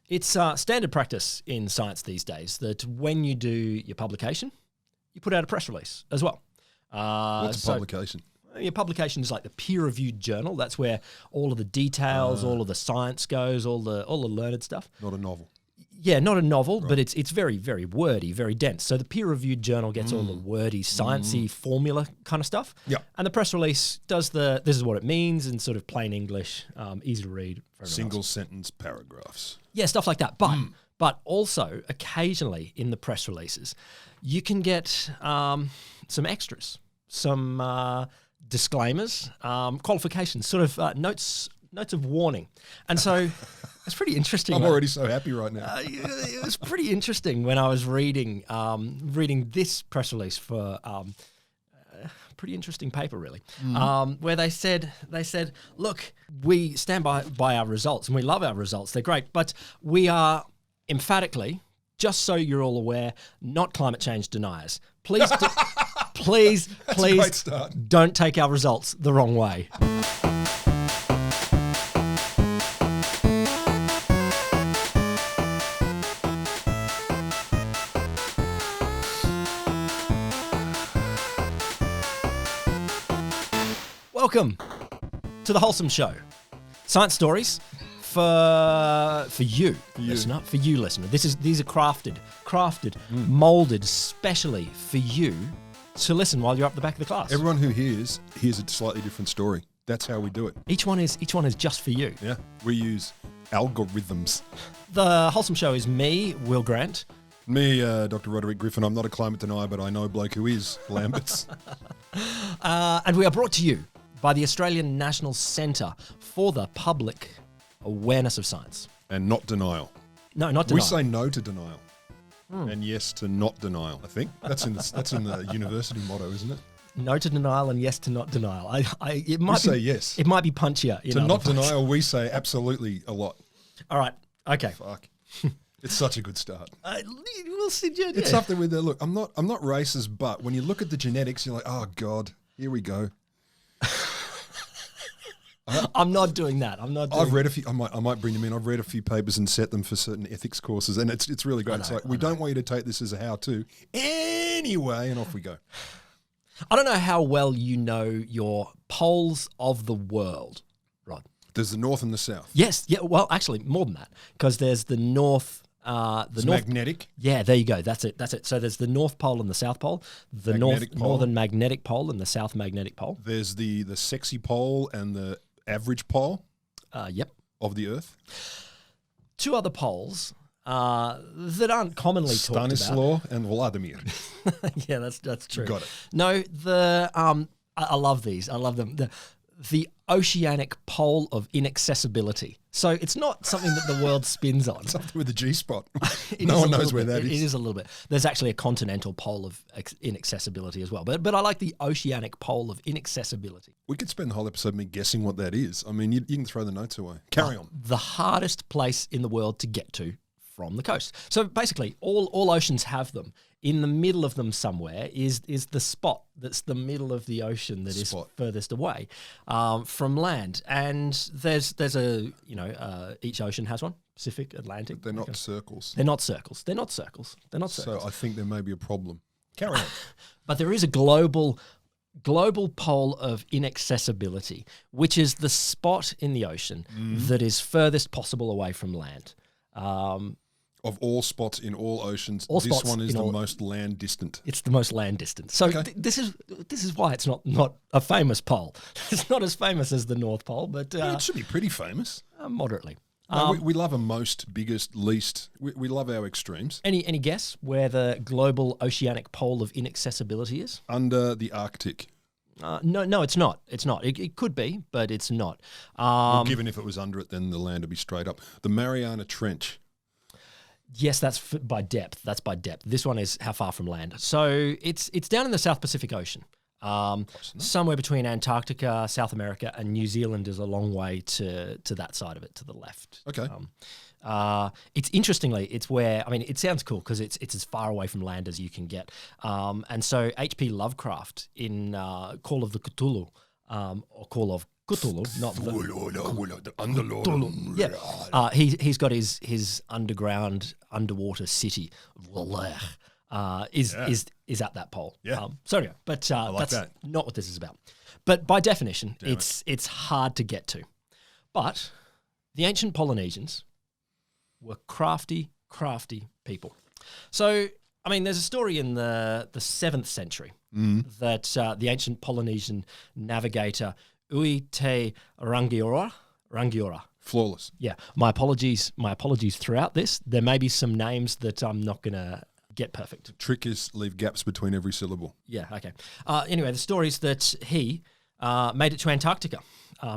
It's standard practice in science these days that when you do your publication, you put out a press release as well. What's a publication? Your publication is like the peer-reviewed journal. That's where all of the details, all of the science goes, all the learned stuff. Not a novel. Yeah, not a novel, but it's very, very wordy, very dense. So the peer-reviewed journal gets all the wordy, sciencey formula kind of stuff. Yeah. And the press release does this is what it means in sort of plain English, easy to read. Single sentence paragraphs. Yeah, stuff like that. But also occasionally in the press releases, you can get some extras, some disclaimers, qualifications, sort of notes of warning. And so it's pretty interesting. I'm already so happy right now. It was pretty interesting when I was reading this press release for a pretty interesting paper, really, where they said, look, we stand by our results and we love our results. They're great, but we are emphatically, just so you're all aware, not climate change deniers. Please, please don't take our results the wrong way. Welcome to the Wholesome Show. Science stories for you, listener. For you, listener. These are crafted, molded specially for you to listen while you're up the back of the class. Everyone who hears a slightly different story. That's how we do it. Each one is just for you. Yeah, we use algorithms. The Wholesome Show is me, Will Grant. Me, Dr. Roderick Griffin. I'm not a climate denier, but I know a bloke who is, Lamberts. And we are brought to you by the Australian National Centre for the Public Awareness of Science. And not denial. No, not denial. We say no to denial and yes to not denial, I think. That's in the university motto, isn't it? No to denial and yes to not denial. We say yes. It might be punchier. To not denial, we say absolutely a lot. All right. Okay. Fuck. It's such a good start. We'll see. Yeah. It's something with look, I'm not racist, but when you look at the genetics, you're like, oh God, here we go. I'm not doing that. I've read a few. I might bring them in. I've read a few papers and set them for certain ethics courses, and it's really great. It's like we don't want you to take this as a how-to anyway, and off we go. I don't know how well you know your poles of the world, Rod. There's the north and the south. Yes. Yeah. Well, actually, more than that, because there's the north. It's magnetic. Yeah, there you go. That's it. So there's the North Pole and the South Pole, the northern magnetic pole and the South magnetic pole. There's the sexy pole and the average pole. Yep. Of the Earth. Two other poles that aren't commonly talked about. Stanislaw and Vladimir. Yeah, that's true. Got it. No, I love these. I love them. The oceanic pole of inaccessibility. So it's not something that the world spins on. Something with the G-spot. No one knows where that is. It is a little bit. There's actually a continental pole of inaccessibility as well. But I like the oceanic pole of inaccessibility. We could spend the whole episode me guessing what that is. I mean, you can throw the notes away. Carry on. The hardest place in the world to get to from the coast. So basically, all oceans have them. In the middle of them somewhere is the spot that's the middle of the ocean that is furthest away from land. And there's each ocean has one. Pacific, Atlantic. But they're not circles. They're not circles. So I think there may be a problem. Carry on. But there is a global pole of inaccessibility, which is the spot in the ocean that is furthest possible away from land. Of all spots in all oceans, this one is the most land distant. It's the most land distant. So this is why it's not a famous pole. It's not as famous as the North Pole, but it should be pretty famous. Moderately. No, we love a most, biggest, least. We love our extremes. Any guess where the global oceanic pole of inaccessibility is? Under the Arctic. No, it's not. It's not. It could be, but it's not. Well, given if it was under it, then the land would be straight up. The Mariana Trench. Yes, that's by depth. This one is how far from land. So it's down in the South Pacific Ocean. Somewhere between Antarctica, South America, and New Zealand is a long way to that side of it, to the left. Okay. It's where, I mean, it sounds cool because it's as far away from land as you can get. And so H.P. Lovecraft in Call of the Cthulhu, or Call of Cthulhu, not the Underlord. yeah. He's got his underwater city, is at that pole. Yeah. So anyway, but like that's that. not what this is about. But by definition, it's hard to get to. But the ancient Polynesians were crafty people. So, I mean, there's a story in the 7th century that the ancient Polynesian navigator Ui Te Rangiora. Flawless. Yeah, my apologies throughout this. There may be some names that I'm not going to get perfect. Trick is leave gaps between every syllable. Yeah, okay. Anyway, the story is that he made it to Antarctica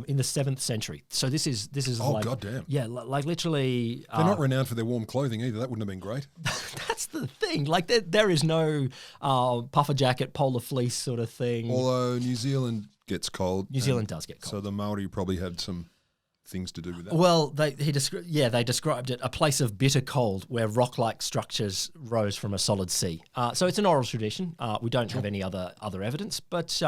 in the 7th century. So this is like, goddamn. Yeah, like literally. They're not renowned for their warm clothing either. That wouldn't have been great. That's the thing. Like there is no puffer jacket, polar fleece sort of thing. Although New Zealand gets cold. New Zealand does get cold. So the Maori probably had some things to do with that. Well, they described it a place of bitter cold where rock-like structures rose from a solid sea. So it's an oral tradition. We don't have any other evidence, but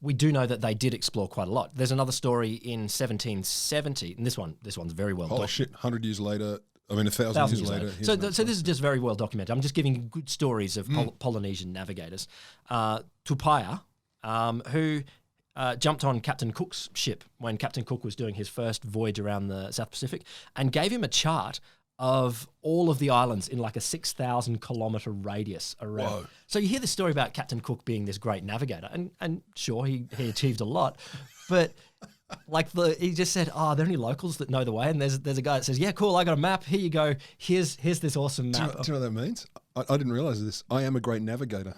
we do know that they did explore quite a lot. There's another story in 1770, and this one's very well. Holy shit! 100 years later. I mean, 1,000 years later. So this is just very well documented. I'm just giving good stories of Polynesian navigators. Tupaia, who jumped on Captain Cook's ship when Captain Cook was doing his first voyage around the South Pacific and gave him a chart of all of the islands in like a 6,000 kilometre radius around. Whoa. So you hear the story about Captain Cook being this great navigator, and sure, he achieved a lot, but like he just said, are there any locals that know the way? And there's a guy that says, yeah, cool, I got a map. Here you go. Here's this awesome map. Do you know what that means? I didn't realise this. I am a great navigator.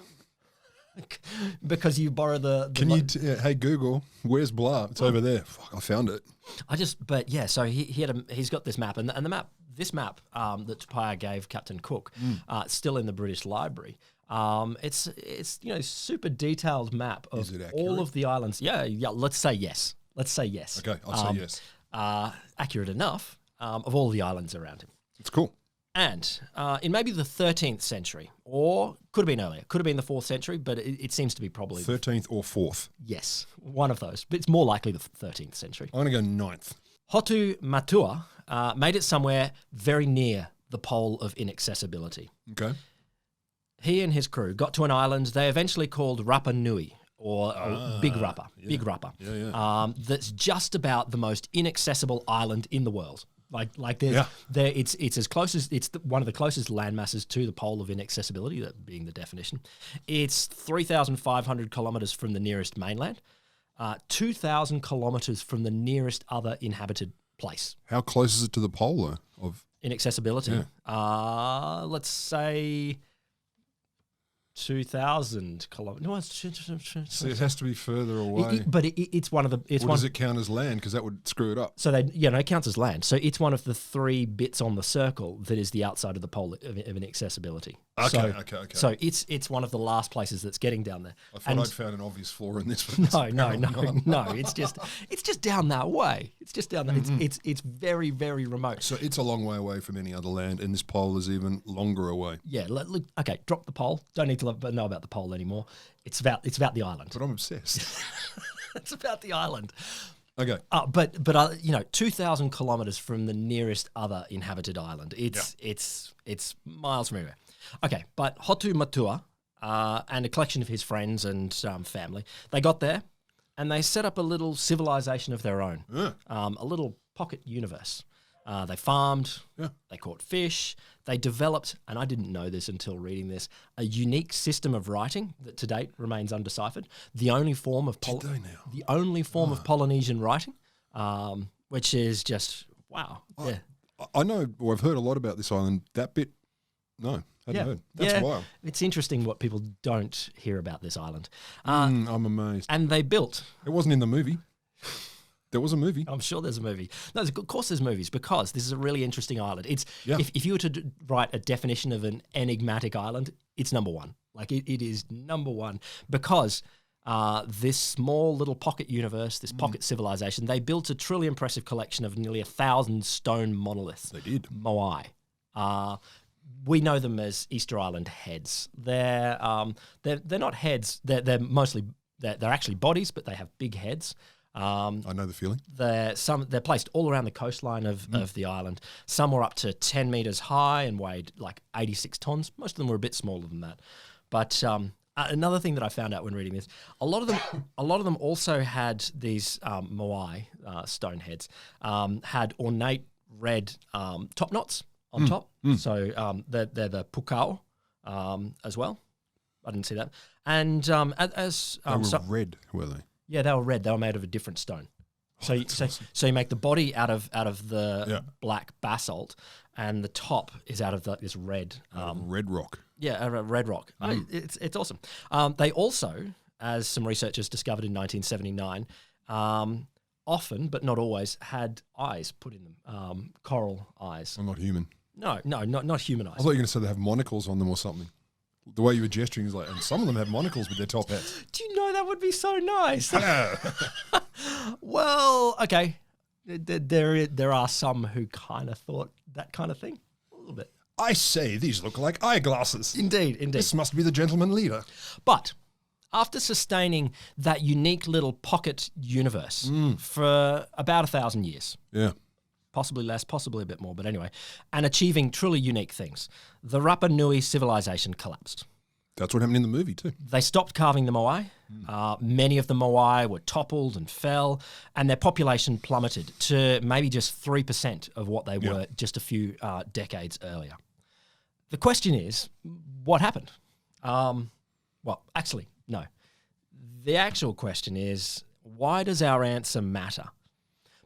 Because you borrow the Can you, hey Google, where's blah? It's over there. Fuck, I found it. So he's got this map, and this map that Tupaia gave Captain Cook, still in the British Library. It's super detailed map of all of the islands. Yeah. Let's say yes. Okay, I'll say yes. Accurate enough of all the islands around him. It's cool. And in maybe the 13th century, or could have been earlier, could have been the 4th century, but it seems to be probably 13th or 4th. Yes, one of those. But it's more likely the 13th century. I'm going to go 9th. Hotu Matua made it somewhere very near the pole of inaccessibility. Okay. He and his crew got to an island they eventually called Rapa Nui, or Big Rapa. Yeah. Big Rapa. Yeah. That's just about the most inaccessible island in the world. Like it's as close as one of the closest landmasses to the pole of inaccessibility, that being the definition. It's 3,500 kilometers from the nearest mainland, 2,000 kilometers from the nearest other inhabited place. How close is it to the pole though? Of Inaccessibility. Let's say 2,000 kilometers. No, so it has to be further away. It's one of the. Does it count as land? Because that would screw it up. So it counts as land. So it's one of the 3 bits on the circle that is the outside of the pole of inaccessibility. Okay. So it's one of the last places that's getting down there. I thought I'd found an obvious flaw in this. No. It's just down that way. It's just down there. It's very, very remote. So it's a long way away from any other land, and this pole is even longer away. Yeah. Look. Okay. Drop the pole. Don't need to know about the pole anymore. It's about the island. But I'm obsessed. It's about the island. Okay. But 2,000 kilometers from the nearest other inhabited island. It's miles from everywhere. Okay, but Hotu Matua and a collection of his friends and family, they got there and they set up a little civilization of their own, a little pocket universe. They farmed, they caught fish, they developed, and I didn't know this until reading this, a unique system of writing that to date remains undeciphered. The only form of Polynesian writing, which is just wow. I know, or I've heard a lot about this island. That bit, no, hadn't heard. That's wild. It's interesting what people don't hear about this island. I'm amazed. And they built. It wasn't in the movie. There was a movie. I'm sure there's a movie. No, of course there's movies, because this is a really interesting island. It's if you were to write a definition of an enigmatic island, it's number one. Like it is number one, because this small little pocket universe, this pocket civilization, they built a truly impressive collection of nearly 1,000 stone monoliths. They did. Moai. We know them as Easter Island heads. They're not heads. They're mostly they're actually bodies, but they have big heads. I know the feeling. They're placed all around the coastline of the island. Some were up to 10 meters high and weighed like 86 tons. Most of them were a bit smaller than that. But another thing that I found out when reading this, a lot of them also had these Moai stone heads, had ornate red top knots on top. So they're the pukao as well. I didn't see that. And they were red, were they? Yeah, they were red. They were made of a different stone. So you make the body out of the black basalt, and the top is out of this red red rock. Yeah, a red rock. It's awesome. They also, as some researchers discovered in 1979, often but not always had eyes put in them, coral eyes. Well, not human. No, not human eyes. I thought you were going to say they have monocles on them or something. The way you were gesturing is like, and some of them have monocles with their top hats. Do you know that would be so nice? Well, okay. There are some who kind of thought that kind of thing a little bit. I say these look like eyeglasses. Indeed. This must be the gentleman leader. But after sustaining that unique little pocket universe for about 1,000 years. Yeah. Possibly less, possibly a bit more, but anyway, and achieving truly unique things, the Rapa Nui civilization collapsed. That's what happened in the movie too. They stopped carving the Moai. Many of the Moai were toppled and fell, and their population plummeted to maybe just 3% of what they were just a few decades earlier. The question is, what happened? Well, actually, no. The actual question is, why does our answer matter?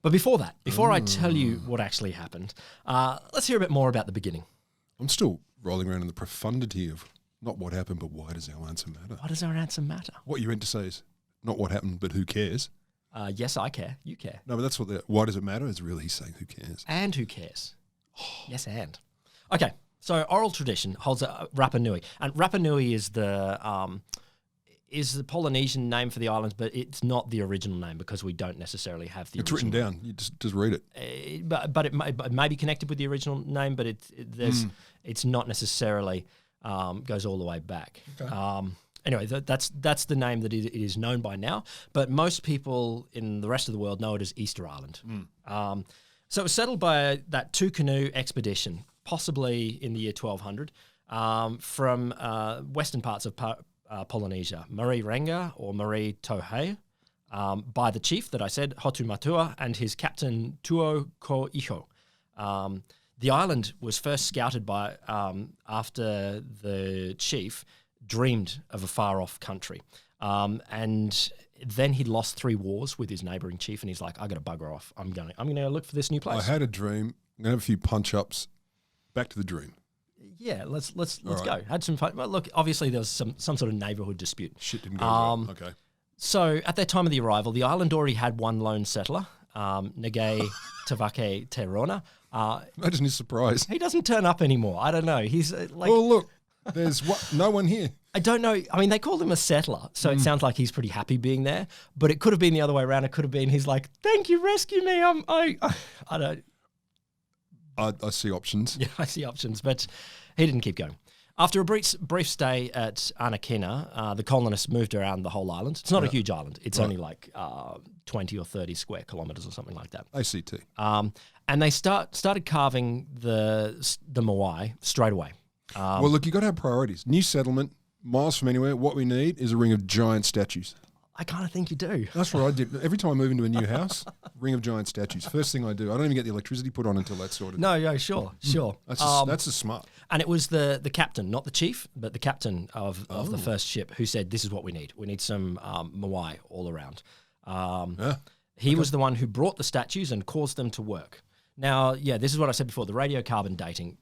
But before that, before I tell you what actually happened, let's hear a bit more about the beginning. I'm still rolling around in the profundity of not what happened, but why does our answer matter? Why does our answer matter? What you meant to say is not what happened, but who cares? Yes, I care. You care. No, but that's what why does it matter is really he's saying who cares. And who cares? Yes, and. Okay, so oral tradition holds Rapa Nui. And Rapa Nui is the Polynesian name for the islands, but it's not the original name because we don't necessarily have the original. It's written down. You just read it. But it may be connected with the original name, but it's not necessarily goes all the way back. Okay. Anyway, that's the name that it is known by now, but most people in the rest of the world know it as Easter Island. So it was settled by that two-canoe expedition, possibly in the year 1200, from western parts of Polynesia, Marie Renga or Marie Tohei, by the chief that I said, Hotu Matua, and his captain Tuo Ko Iho. The island was first scouted by after the chief dreamed of a far-off country. And then he lost 3 wars with his neighbouring chief, and he's like, I got to bugger off. I'm gonna look for this new place. I had a dream. I'm going to have a few punch-ups. Back to the dream. Yeah, let's go. Had some fun. Well, look, obviously there was some sort of neighbourhood dispute. Shit didn't go well. Okay. So at that time of the arrival, the island already had one lone settler, Ngai Tavake Te Rona. Imagine his surprise. He doesn't turn up anymore. I don't know. He's like... Oh, look, there's no one here. I don't know. I mean, they called him a settler, so it sounds like he's pretty happy being there. But it could have been the other way around. It could have been he's like, thank you, rescue me. I don't... I see options. Yeah, I see options, but he didn't keep going. After a brief stay at Anakina, the colonists moved around the whole island. It's not a huge island. It's only like 20 or 30 square kilometres or something like that. ACT. And they started carving the Moai straight away. Well, look, you got to have priorities. New settlement, miles from anywhere. What we need is a ring of giant statues. I kind of think you do. That's what I did. Every time I move into a new house, ring of giant statues. First thing I do. I don't even get the electricity put on until that's sorted. No, sure. That's a smart. And it was the captain, not the chief, but the captain of the first ship who said, this is what we need. We need some Moai all around. He was the one who brought the statues and caused them to work. Now, this is what I said before, the radiocarbon dating.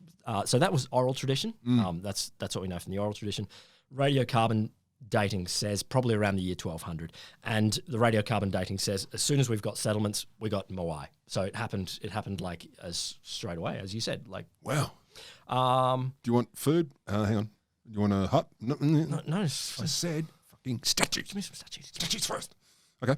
So that was oral tradition. That's what we know from the oral tradition. Radiocarbon dating says probably around the year 1200, and the radiocarbon dating says as soon as we've got settlements, we got Moai. So it happened like as straight away, as you said. Like, wow. Do you want food? Hang on. Do you want a hut? No. I said fucking statues. Give me some statues. Statues first. Okay.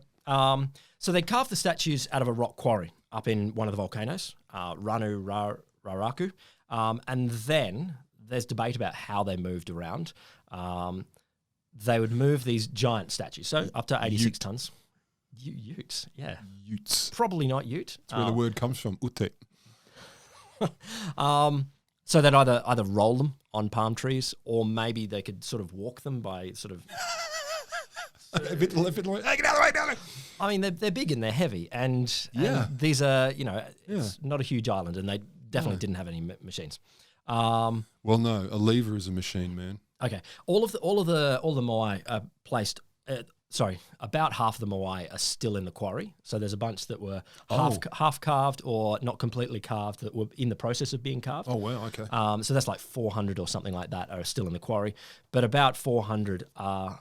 So they carved the statues out of a rock quarry up in one of the volcanoes, Raraku. And then there's debate about how they moved around. They would move these giant statues, so up to 86 tons. Utes, yeah. Utes. Probably not ute. That's where the word comes from, ute. So they'd either roll them on palm trees, or maybe they could sort of walk them by sort of... A bit left, bit right. Hey, get out of the way, down there. I mean, they're big and they're heavy, and these are, it's not a huge island, and they definitely didn't have any machines. Well, no, a lever is a machine, man. Okay, all the Moai are placed. About half of the Moai are still in the quarry. So there's a bunch that were half carved or not completely carved that were in the process of being carved. Oh wow, okay. So that's like 400 or something like that are still in the quarry, but about 400 are.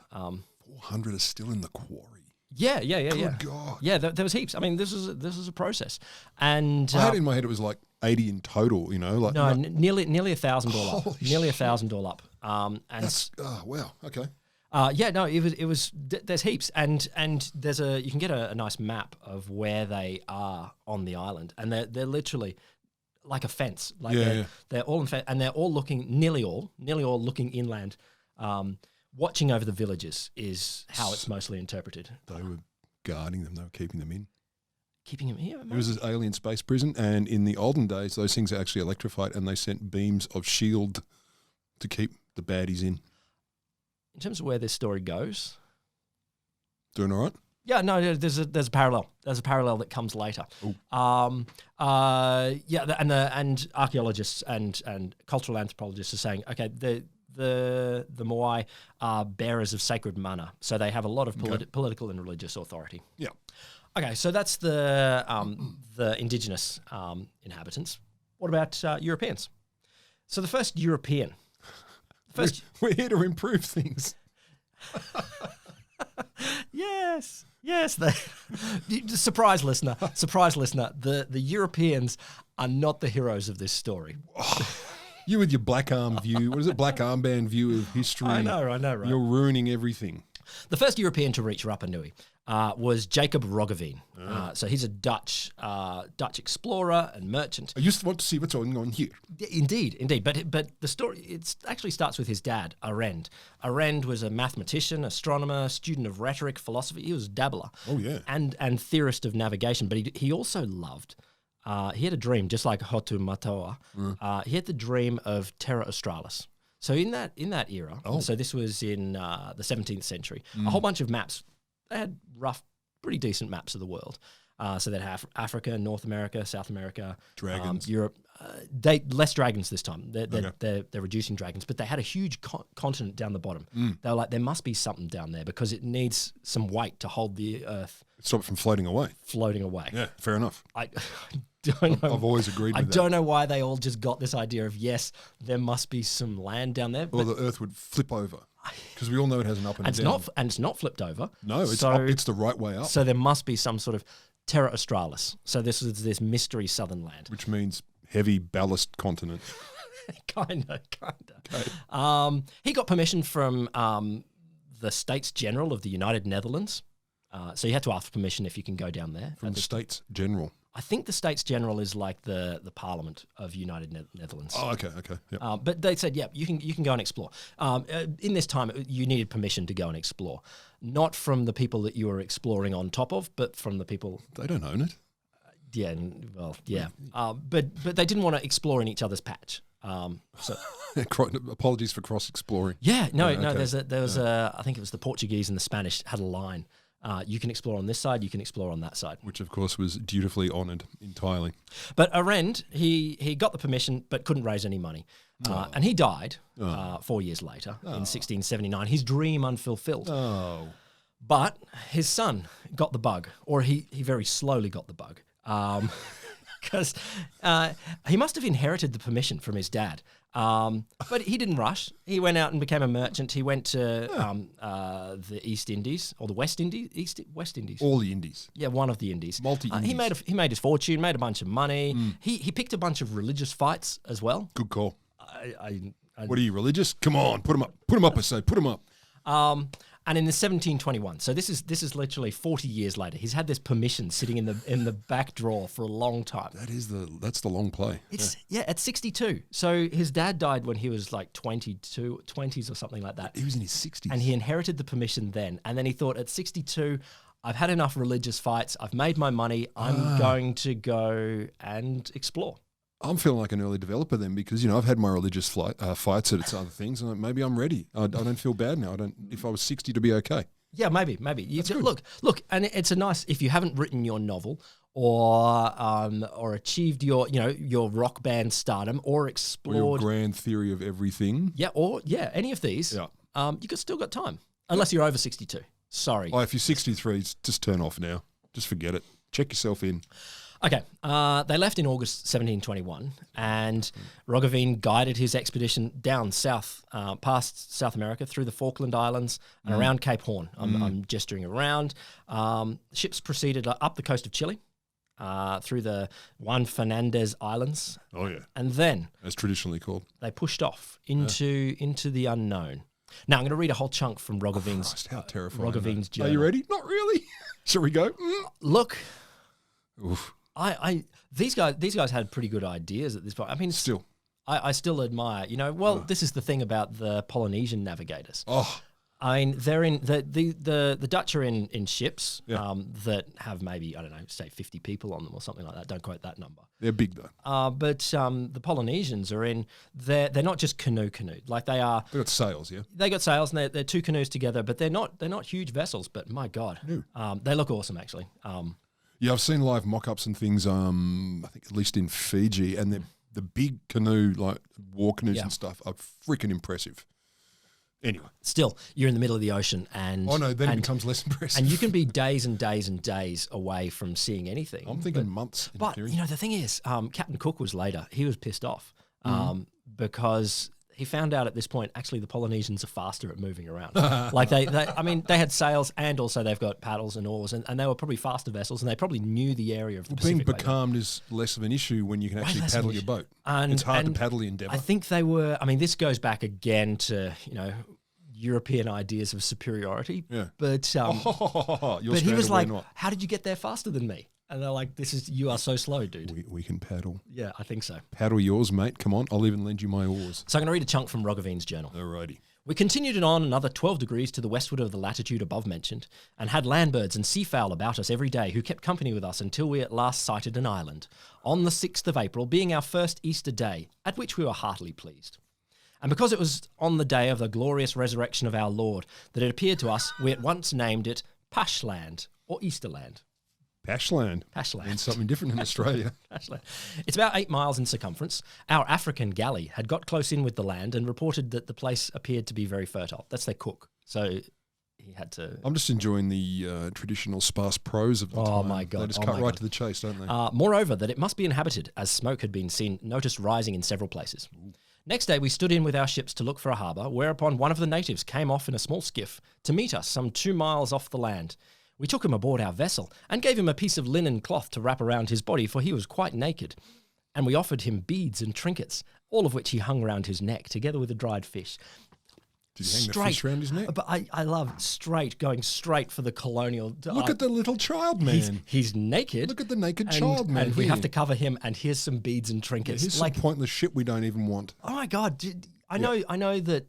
400 are still in the quarry. Yeah. Good God. Yeah, there was heaps. I mean, this is a process, and I had in my head it was like 80 in total. Like nearly 1,000 all up. Nearly 1,000 all up. And that's wow. Okay. It was. There's heaps, and there's you can get a nice map of where they are on the island, and they're literally like a fence. They're all in fence, and they're all nearly all looking inland. Watching over the villages is how it's mostly interpreted. They were guarding them. They were keeping them in. Keeping them here? It was an alien space prison, and in the olden days, those things are actually electrified, and they sent beams of shield to keep the baddies in. In terms of where this story goes... Doing all right? Yeah, no, there's a parallel. There's a parallel that comes later. And archaeologists and cultural anthropologists are saying, okay, the Moai are bearers of sacred mana, so they have a lot of political and religious authority. Yeah. Okay, so that's the indigenous inhabitants. What about Europeans? So the first European. We're here to improve things. Yes. Surprise, listener. The Europeans are not the heroes of this story. You with your black arm view. What is it? Black armband view of history. I know, right? You're ruining everything. The first European to reach Rapa Nui was Jacob Roggeveen. So he's a Dutch explorer and merchant. I just want to see what's going on here. Indeed. But the story, it actually starts with his dad, Arend. Arend was a mathematician, astronomer, student of rhetoric, philosophy. He was a dabbler. Oh, yeah. And theorist of navigation. But he also loved... he had a dream, just like Hotu Matoa. He had the dream of Terra Australis. So in that era, so this was in the 17th century, a whole bunch of maps. They had pretty decent maps of the world. So they'd have Africa, North America, South America, dragons, Europe. Less dragons this time. They're reducing dragons, but they had a huge continent down the bottom. They were like, there must be something down there because it needs some weight to hold the Earth. Stop it from floating away. Yeah, fair enough. I don't know. I've always agreed with that. I don't know why they all just got this idea of, yes, there must be some land down there. Or the Earth would flip over. Because we all know it has an up and down. It's not flipped over. No, it's up, it's the right way up. So there must be some sort of Terra Australis. So this is this mystery southern land. Which means heavy ballast continent. Kinda. Okay. He got permission from the States General of the United Netherlands. So you had to ask permission if you can go down there. From the States General? I think the States General is like the Parliament of United Netherlands. Oh, okay. Yep. But they said, you can go and explore. In this time, you needed permission to go and explore. Not from the people that you were exploring on top of, but from the people... They don't own it. Yeah. But they didn't want to explore in each other's patch. So apologies for cross-exploring. Yeah, no. There was I think it was the Portuguese and the Spanish had a line. You can explore on this side, you can explore on that side. Which, of course, was dutifully honoured entirely. But Arend, he got the permission but couldn't raise any money. And he died 4 years later in 1679. His dream unfulfilled. Oh. But his son got the bug, or he very slowly got the bug. Because he must have inherited the permission from his dad. But he didn't rush. He went out and became a merchant. He went to the East Indies or the West Indies, West Indies. All the Indies. Yeah, one of the Indies. Multi-Indies. He made his fortune, made a bunch of money. He picked a bunch of religious fights as well. Good call. What are you, religious? Come on, put them up. Put them up, I say. Put them up. And in the 1721, so this is literally 40 years later. He's had this permission sitting in the back drawer for a long time. That's the long play. At 62. So his dad died when he was like 20s or something like that. He was in his 60s. And he inherited the permission then. And then he thought, at 62, I've had enough religious fights. I've made my money. I'm going to go and explore. I'm feeling like an early developer then because, I've had my religious fights at other things and maybe I'm ready. I don't feel bad now. If I was 60 to be okay. Yeah, maybe. Look, and it's a nice, if you haven't written your novel or achieved your rock band stardom or explored. Or your grand theory of everything. Yeah, any of these. Yeah. Still got time. Unless you're over 62. Sorry. Oh, if you're 63, just turn off now. Just forget it. Check yourself in. Okay, they left in August 1721, and Roggeveen guided his expedition down south, past South America, through the Falkland Islands and around Cape Horn. I'm gesturing around. Ships proceeded up the coast of Chile, through the Juan Fernandez Islands. Oh, yeah. And then, as traditionally called, they pushed off into the unknown. Now, I'm going to read a whole chunk from Roggeveen's journal. Are you ready? Not really. Shall we go? Look. Oof. These guys had pretty good ideas at this point. I mean, still, I still admire. This is the thing about the Polynesian navigators. Oh, I mean, they're in the Dutch are in ships that have maybe, I don't know, say 50 people on them or something like that. Don't quote that number. They're big though. But the Polynesians are in. They're not just canoed. Like they are. They got sails, yeah. They got sails, and they're two canoes together. But they're not huge vessels. But my God, they look awesome actually. Yeah, I've seen live mock-ups and things, I think at least in Fiji, and the big canoe, like war canoes and stuff, are freaking impressive. Anyway. Still, you're in the middle of the ocean and... Oh, no, then it becomes less impressive. And you can be days and days and days away from seeing anything. I'm thinking months. But, the thing is, Captain Cook was later. He was pissed off because... he found out at this point, actually, the Polynesians are faster at moving around. Like they had sails and also they've got paddles and oars, and they were probably faster vessels, and they probably knew the area of the Pacific. Being becalmed is less of an issue when you can actually paddle your boat. It's hard to paddle the Endeavour. I think they were. I mean, this goes back again to European ideas of superiority. Yeah. But he was like, "How did you get there faster than me?" And they're like, you are so slow, dude. We can paddle. Yeah, I think so. Paddle yours, mate. Come on. I'll even lend you my oars. So I'm going to read a chunk from Roggeveen's journal. Alrighty. We continued it on another 12 degrees to the westward of the latitude above mentioned, and had landbirds and seafowl about us every day, who kept company with us until we at last sighted an island, on the 6th of April, being our first Easter day, at which we were heartily pleased. And because it was on the day of the glorious resurrection of our Lord that it appeared to us, we at once named it Pashland, or Easterland. Pashland. Means something different in Australia. Pashland. It's about 8 miles in circumference. Our African galley had got close in with the land and reported that the place appeared to be very fertile. That's their cook. So he had to... I'm just enjoying the traditional sparse prose of the time. Oh, my God. They just cut right to the chase, don't they? Moreover, that it must be inhabited, as smoke had been seen, noticed rising in several places. Ooh. Next day, we stood in with our ships to look for a harbour, whereupon one of the natives came off in a small skiff to meet us some 2 miles off the land. We took him aboard our vessel and gave him a piece of linen cloth to wrap around his body, for he was quite naked. And we offered him beads and trinkets, all of which he hung round his neck, together with a dried fish. Did you hang the fish around his neck? But I love going straight for the colonial... Look at the little child man. He's naked. Look at the naked child man. And we have to cover him, and here's some beads and trinkets. Yeah, here's some pointless shit we don't even want. Oh, my God. I know that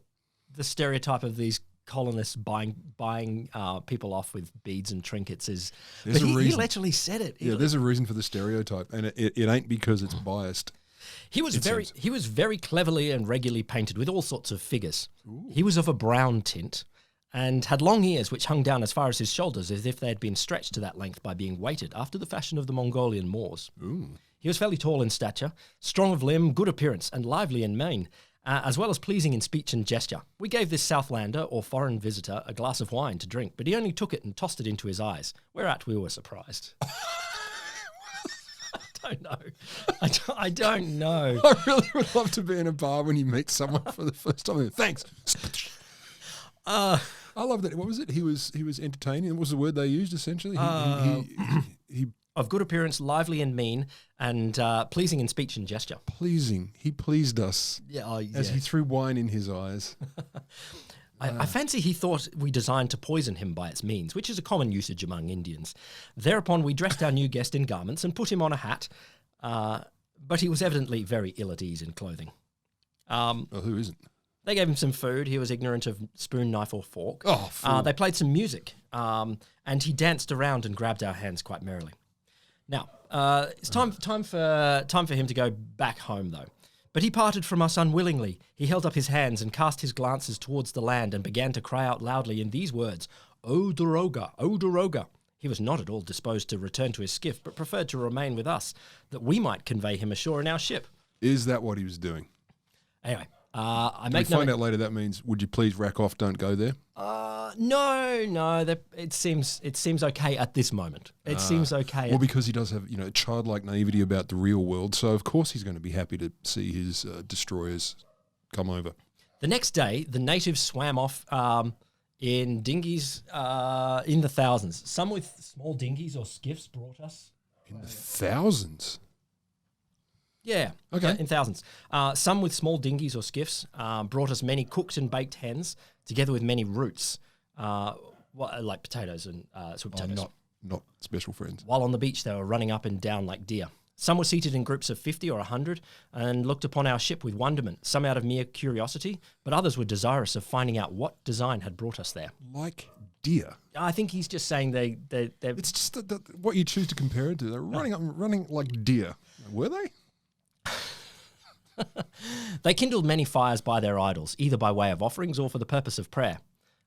the stereotype of these colonists buying people off with beads and trinkets is... But he literally said it. There's a reason for the stereotype, and it ain't because it's biased. He was very cleverly and regularly painted with all sorts of figures. Ooh. He was of a brown tint and had long ears which hung down as far as his shoulders, as if they had been stretched to that length by being weighted, after the fashion of the Mongolian Moors. Ooh. He was fairly tall in stature, strong of limb, good appearance, and lively in mien, as well as pleasing in speech and gesture. We gave this Southlander, or foreign visitor, a glass of wine to drink, but he only took it and tossed it into his eyes, whereat we were surprised. I don't know. I really would love to be in a bar when you meet someone for the first time. Thanks. I love that. What was it? He was entertaining. What was the word they used essentially? He of good appearance, lively in mien, and pleasing in speech and gesture. Pleasing. He pleased us. As he threw wine in his eyes. I fancy he thought we designed to poison him by its means, which is a common usage among Indians. Thereupon we dressed our new guest in garments and put him on a hat, but he was evidently very ill at ease in clothing. Who isn't? They gave him some food. He was ignorant of spoon, knife, or fork. Oh, fool. They played some music, and he danced around and grabbed our hands quite merrily. Now, it's time for him to go back home, though. But he parted from us unwillingly. He held up his hands and cast his glances towards the land and began to cry out loudly in these words, "O Doroga, O Doroga." He was not at all disposed to return to his skiff, but preferred to remain with us, that we might convey him ashore in our ship. Is that what he was doing? Anyway, We find out later that means, would you please rack off, don't go there? No. It seems okay at this moment. It seems okay. Well, because he does have, a childlike naivety about the real world, so of course he's going to be happy to see his destroyers come over. The next day, the natives swam off in dinghies in the thousands. Some with small dinghies or skiffs brought us. In the thousands? Yeah, okay. In thousands. Some with small dinghies or skiffs brought us many cooked and baked hens, together with many roots, like potatoes and sweet potatoes. Not special friends. While on the beach, they were running up and down like deer. Some were seated in groups of 50 or 100 and looked upon our ship with wonderment, some out of mere curiosity, but others were desirous of finding out what design had brought us there. Like deer? I think he's just saying they're It's just what you choose to compare it to. They're running like deer. Were they? They kindled many fires by their idols, either by way of offerings or for the purpose of prayer.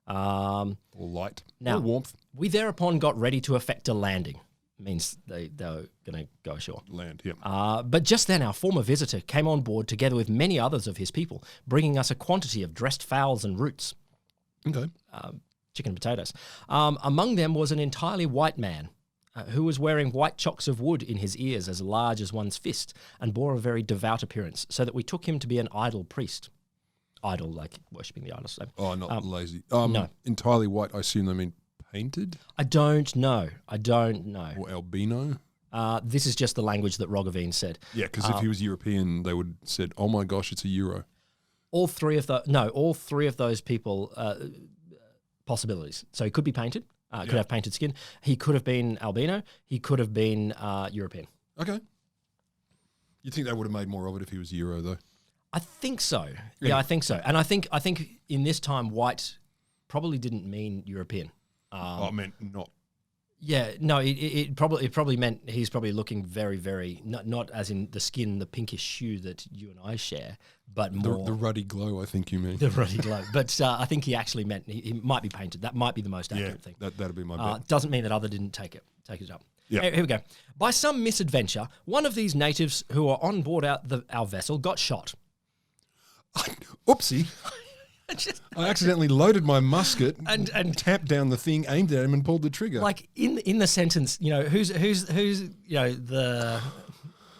Or light. Now, or warmth. We thereupon got ready to effect a landing. Means they were going to go ashore. Land, yeah. But just then our former visitor came on board together with many others of his people, bringing us a quantity of dressed fowls and roots. Okay. Chicken and potatoes. Among them was an entirely white man who was wearing white chocks of wood in his ears as large as one's fist and bore a very devout appearance, so that we took him to be an idol priest. Idol, like worshipping the idols. So. Oh, not lazy. No. Entirely white, I assume they mean painted? I don't know. Or albino? This is just the language that Roggeveen said. Yeah, because if he was European, they would have said, oh my gosh, it's a euro. All three of those people possibilities. So he could be painted, could have painted skin. He could have been albino. He could have been European. Okay. You think they would have made more of it if he was Euro, though? I think so. Yeah, I think so. And I think in this time, white probably didn't mean European. I meant not. Yeah, no, it probably meant he's probably looking very, very, not as in the skin, the pinkish hue that you and I share, but more... The ruddy glow, I think you mean. The ruddy glow. But I think he actually meant he might be painted. That might be the most accurate thing. That'd be my bet. Doesn't mean that other didn't take it up. Yeah. Here we go. By some misadventure, one of these natives who were on board our vessel got shot. Oopsie. I accidentally loaded my musket and tapped down the thing, aimed at him, and pulled the trigger. Like in the sentence, who's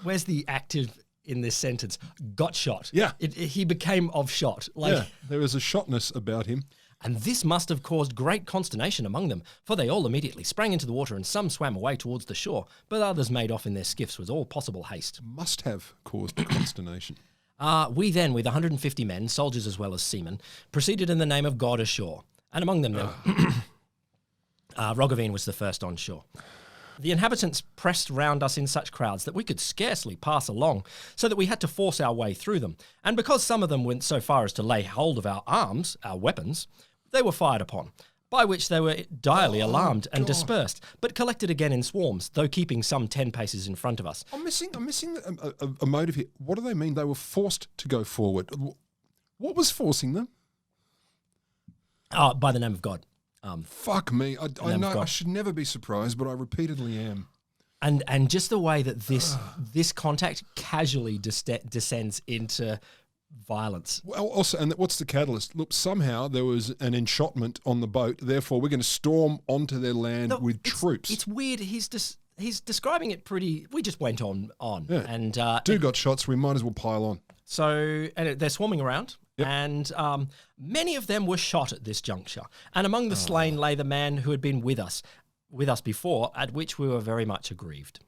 where's the active in this sentence? Got shot. Yeah. He became of shot. There was a shotness about him. And this must have caused great consternation among them, for they all immediately sprang into the water, and some swam away towards the shore, but others made off in their skiffs with all possible haste. Must have caused consternation. We then, with 150 men, soldiers as well as seamen, proceeded in the name of God ashore. And among them, Roggeveen was the first on shore. The inhabitants pressed round us in such crowds that we could scarcely pass along, so that we had to force our way through them. And because some of them went so far as to lay hold of our arms, our weapons, they were fired upon, by which they were direly alarmed and dispersed, but collected again in swarms, though keeping some 10 paces in front of us. I'm missing a motive here. What do they mean? They were forced to go forward. What was forcing them? By the name of God. Fuck me. I know I should never be surprised, but I repeatedly am. And just the way that this contact casually descends into violence. Well, also, and what's the catalyst? Look, somehow there was an enshotment on the boat. Therefore, we're going to storm onto their land with troops. It's weird. He's describing it pretty. We just went on, yeah. And Dude got shot, so we might as well pile on. So and they're swarming around, yep. And many of them were shot at this juncture. And among the slain lay the man who had been with us before, at which we were very much aggrieved.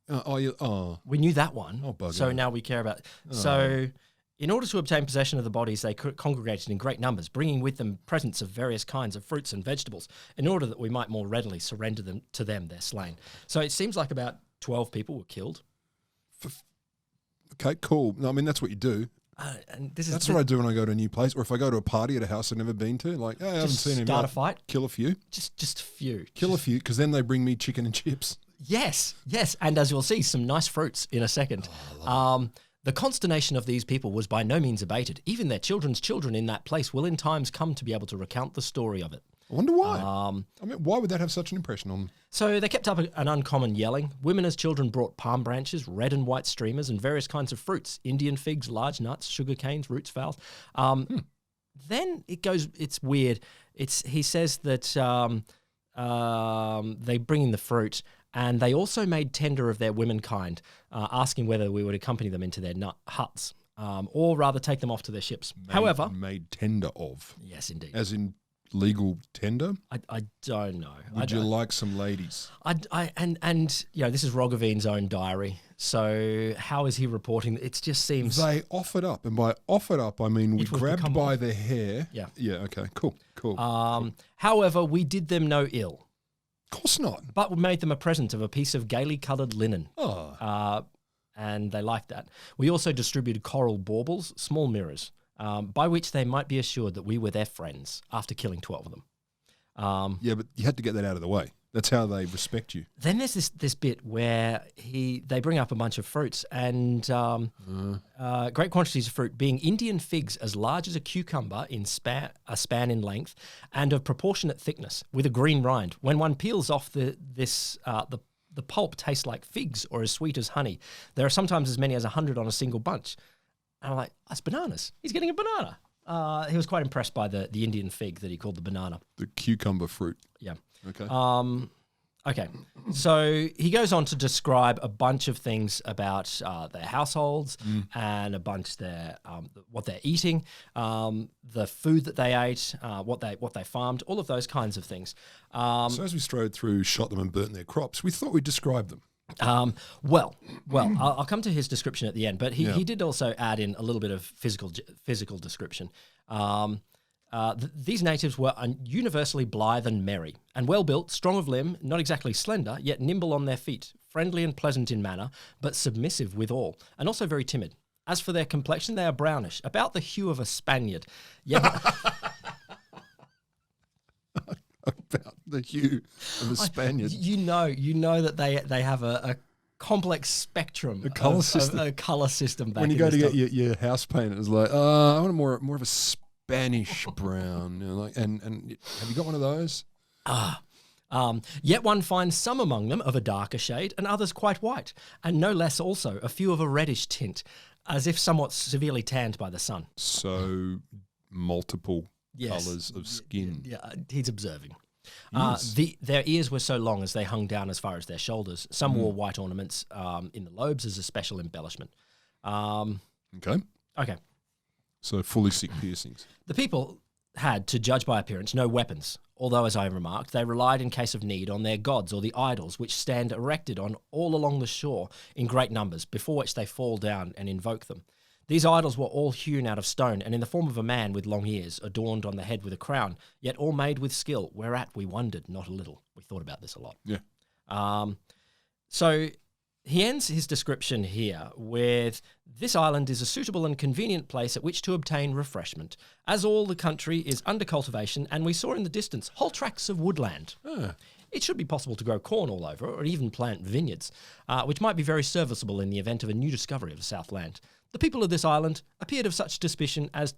We knew that one. Oh, bugger. So now we care about. So. In order to obtain possession of the bodies, they congregated in great numbers, bringing with them presents of various kinds of fruits and vegetables, in order that we might more readily surrender them to them, their slain. So it seems like about 12 people were killed. Okay, cool. No, I mean, that's what you do. And this That's what I do when I go to a new place, or if I go to a party at a house I've never been to. Like, I haven't seen him. Start a fight. Kill a few. Just a few. Kill a few, because then they bring me chicken and chips. Yes, and as you'll see, some nice fruits in a second. The consternation of these people was by no means abated. Even their children's children in that place will in times come to be able to recount the story of it. I wonder why. I mean, why would that have such an impression on them? So they kept up an uncommon yelling. Women as children brought palm branches, red and white streamers, and various kinds of fruits, Indian figs, large nuts, sugar canes, roots, fowls. Then it's weird. He says that they bring in the fruit, and they also made tender of their womenkind, asking whether we would accompany them into their huts, or rather take them off to their ships. However... Made tender of? Yes, indeed. As in legal tender? I don't know. Would you like some ladies? And you know, this is Roggeveen's own diary. So how is he reporting? It just seems... They offered up, and by offered up, I mean we grabbed by the hair. Yeah. Yeah, okay, cool. However, we did them no ill. Of course not. But we made them a present of a piece of gaily coloured linen. Oh. And they liked that. We also distributed coral baubles, small mirrors, by which they might be assured that we were their friends after killing 12 of them. Yeah, but you had to get that out of the way. That's how they respect you. Then there's this bit where they bring up a bunch of fruits and great quantities of fruit, being Indian figs as large as a cucumber in a span in length and of proportionate thickness, with a green rind. When one peels off the pulp tastes like figs or as sweet as honey. There are sometimes as many as 100 on a single bunch. And I'm like, that's bananas. He's getting a banana. He was quite impressed by the Indian fig that he called the banana. The cucumber fruit. Yeah. Okay. Okay. So he goes on to describe a bunch of things about their households and a bunch what they're eating, the food that they ate, what they farmed, all of those kinds of things. So as we strode through, shot them and burnt their crops, we thought we'd describe them. Well, I'll come to his description at the end, but he did also add in a little bit of physical description. These natives were universally blithe and merry, and well-built, strong of limb, not exactly slender, yet nimble on their feet, friendly and pleasant in manner, but submissive withal, and also very timid. As for their complexion, they are brownish, about the hue of a Spaniard. Yet About the hue of a Spaniard. You know that they have a complex spectrum, a colour system. A colour system. Back when you go to get your house painted, it's like, I want more of a Spanish brown. You know, like, and have you got one of those? Yet one finds some among them of a darker shade, and others quite white, and no less also a few of a reddish tint, as if somewhat severely tanned by the sun. So multiple colours of skin. Yeah, he's observing. Yes. Their ears were so long as they hung down as far as their shoulders. Some wore white ornaments in the lobes as a special embellishment. Okay. So fully sick piercings. The people had, to judge by appearance, no weapons, although, as I remarked, they relied in case of need on their gods or the idols which stand erected on all along the shore in great numbers, before which they fall down and invoke them. These idols were all hewn out of stone and in the form of a man with long ears, adorned on the head with a crown, yet all made with skill, whereat we wondered not a little. We thought about this a lot. Yeah. So he ends his description here with, this island is a suitable and convenient place at which to obtain refreshment, as all the country is under cultivation, and we saw in the distance whole tracts of woodland. It should be possible to grow corn all over, or even plant vineyards, which might be very serviceable in the event of a new discovery of the Southland. The people of this island appeared of such disposition as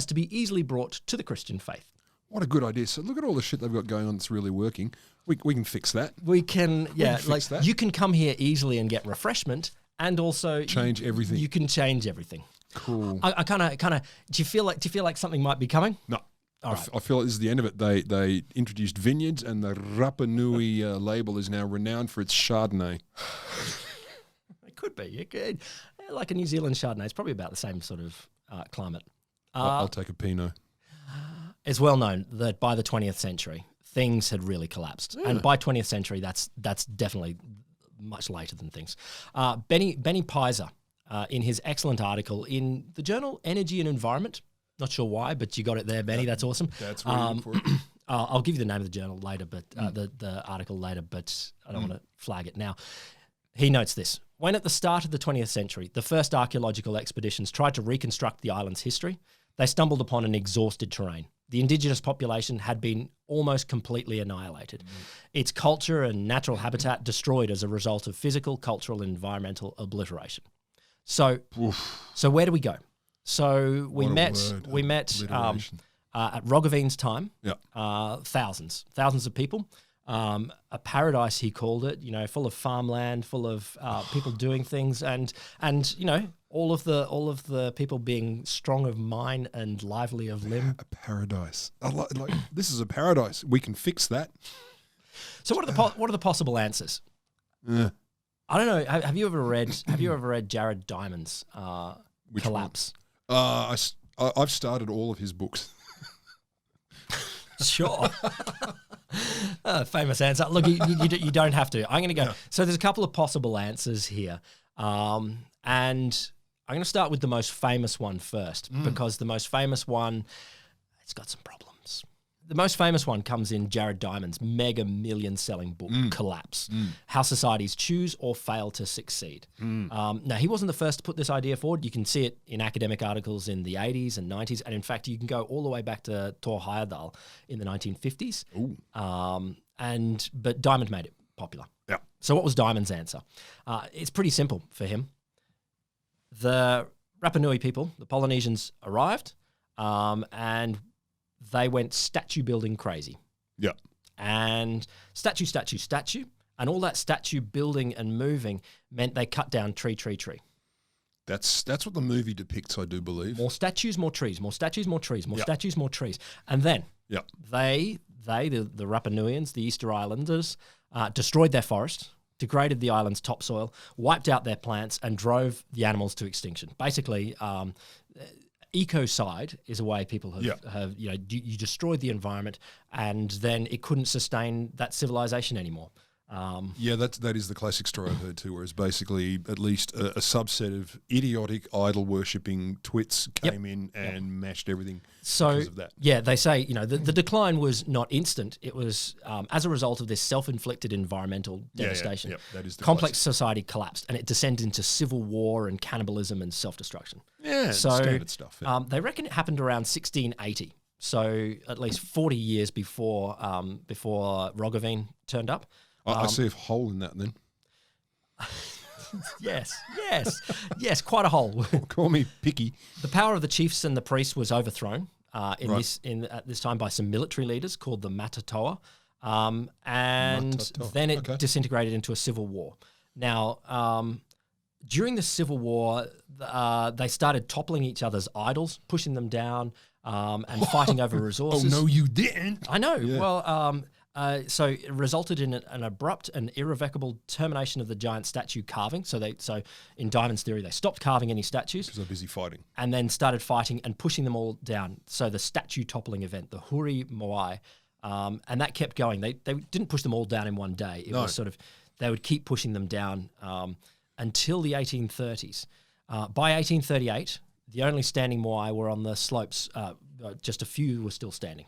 to be easily brought to the Christian faith. What a good idea. So look at all the shit they've got going on that's really working. We can fix that. We can fix that. You can come here easily and get refreshment, and also change everything. You can change everything. Cool. I kind of. Do you feel like something might be coming? No. All right. I feel like this is the end of it. They introduced vineyards, and the Rapa Nui label is now renowned for its Chardonnay. It could be. It could. Like a New Zealand Chardonnay. It's probably about the same sort of climate. I'll take a Pinot. It's well known that by the 20th century, things had really collapsed. Yeah. And by 20th century, that's definitely much later than things. Benny Pizer, in his excellent article in the journal Energy and Environment, not sure why, but you got it there, Benny. That's awesome. That's really for it. I'll give you the name of the journal later, but the article later, but I don't want to flag it now. He notes this. when at the start of the 20th century, the first archaeological expeditions tried to reconstruct the island's history, they stumbled upon an exhausted terrain. The indigenous population had been almost completely annihilated. Its culture and natural habitat destroyed as a result of physical, cultural, and environmental obliteration. So where do we go? So we met at Roggeveen's time, thousands of people. A paradise, he called it, full of farmland, full of people doing things, and all of the people being strong of mind and lively of limb. A paradise. This is a paradise. We can fix that. So what are the possible answers? I don't know. Have you ever read Jared Diamond's Collapse? I've started all of his books. Sure. Famous answer. Look, you don't have to. I'm going to go. So there's a couple of possible answers here. And I'm going to start with the most famous one first, because the most famous one, it's got some problems. The most famous one comes in Jared Diamond's mega million-selling book, Collapse, How Societies Choose or Fail to Succeed. Now, he wasn't the first to put this idea forward. You can see it in academic articles in the 80s and 90s, and in fact, you can go all the way back to Thor Heyerdahl in the 1950s. But Diamond made it popular. Yeah. So what was Diamond's answer? It's pretty simple for him. The Rapa Nui people, the Polynesians, arrived, and they went statue building crazy. Yeah. And statue, and all that statue building and moving meant they cut down tree. That's what the movie depicts, I do believe. More statues, more trees, more statues, more trees, more statues, more trees. And then the Rapa Nuians, the Easter Islanders, destroyed their forest, degraded the island's topsoil, wiped out their plants, and drove the animals to extinction. Basically, ecocide is a way people have you destroyed the environment, and then it couldn't sustain that civilization anymore. That is the classic story I've heard too, whereas basically at least a subset of idiotic idol worshipping twits came in and mashed everything because of that. Yeah, they say the decline was not instant. It was as a result of this self-inflicted environmental devastation. That is the complex classic. Society collapsed, and it descended into civil war and cannibalism and self-destruction. Yeah, standard stuff. Yeah. They reckon it happened around 1680. So at least 40 years before Roggeveen turned up. I see a hole in that then. Yes, quite a hole. Call me picky. The power of the chiefs and the priests was overthrown at this time by some military leaders called the Matatoa, then it disintegrated into a civil war. Now, during the civil war, they started toppling each other's idols, pushing them down, and fighting over resources. Oh no, you didn't! I know. Yeah. Well. So it resulted in an abrupt and irrevocable termination of the giant statue carving. So in Diamond's theory, they stopped carving any statues because they're busy fighting, and then started fighting and pushing them all down. So the statue toppling event, the Huri Moai, and that kept going. They didn't push them all down in one day. It was sort of they would keep pushing them down until the 1830s. By 1838, the only standing Moai were on the slopes. Just a few were still standing.